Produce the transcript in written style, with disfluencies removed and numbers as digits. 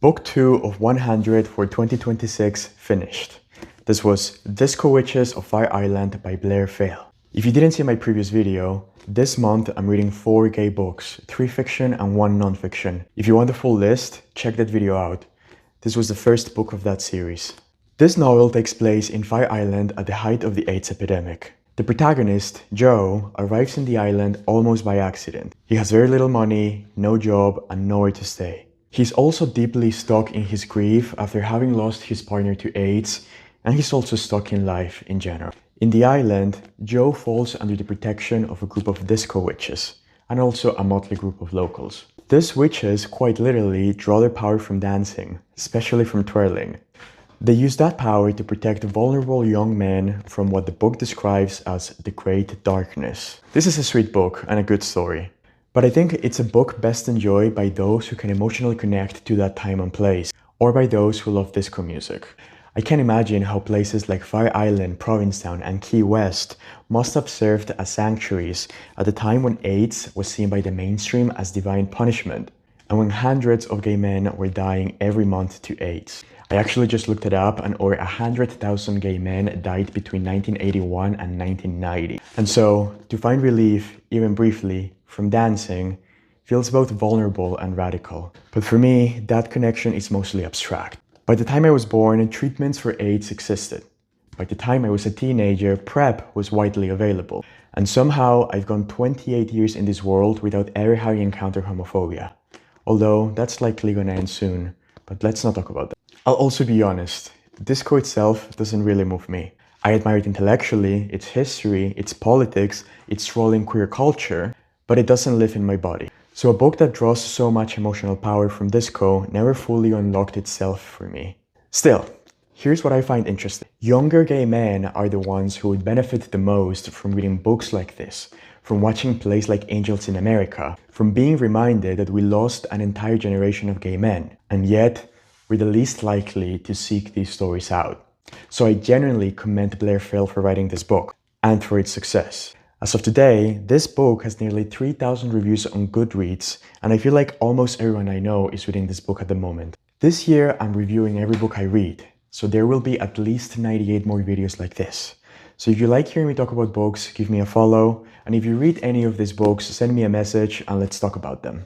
Book 2 of 100 for 2026 finished. This was Disco Witches of Fire Island by Blair Fail. If you didn't see my previous video, this month I'm reading 4 gay books, 3 fiction and 1 non-fiction. If you want the full list, check that video out. This was the first book of that series. This novel takes place in Fire Island at the height of the AIDS epidemic. The protagonist, Joe, arrives in the island almost by accident. He has very little money, no job, and nowhere to stay. He's also deeply stuck in his grief after having lost his partner to AIDS, and he's also stuck in life in general. In the island, Joe falls under the protection of a group of disco witches, and also a motley group of locals. These witches quite literally draw their power from dancing, especially from twirling. They use that power to protect vulnerable young men from what the book describes as the Great Darkness. This is a sweet book and a good story, but I think it's a book best enjoyed by those who can emotionally connect to that time and place, or by those who love disco music. I can imagine how places like Fire Island, Provincetown, and Key West must have served as sanctuaries at the time when AIDS was seen by the mainstream as divine punishment, and when hundreds of gay men were dying every month to AIDS. I actually just looked it up, and over 100,000 gay men died between 1981 and 1990. And so, to find relief, even briefly, from dancing feels both vulnerable and radical. But for me, that connection is mostly abstract. By the time I was born, treatments for AIDS existed. By the time I was a teenager, PrEP was widely available. And somehow, I've gone 28 years in this world without ever having encountered homophobia. Although, that's likely gonna end soon, but let's not talk about that. I'll also be honest, disco itself doesn't really move me. I admire it intellectually, its history, its politics, its role in queer culture, but it doesn't live in my body. So a book that draws so much emotional power from disco never fully unlocked itself for me. Still, here's what I find interesting. Younger gay men are the ones who would benefit the most from reading books like this, from watching plays like Angels in America, from being reminded that we lost an entire generation of gay men, and yet we're the least likely to seek these stories out. So I genuinely commend Blair Fail for writing this book, and for its success. As of today, this book has nearly 3,000 reviews on Goodreads, and I feel like almost everyone I know is reading this book at the moment. This year, I'm reviewing every book I read, so there will be at least 98 more videos like this. So if you like hearing me talk about books, give me a follow, and if you read any of these books, send me a message and let's talk about them.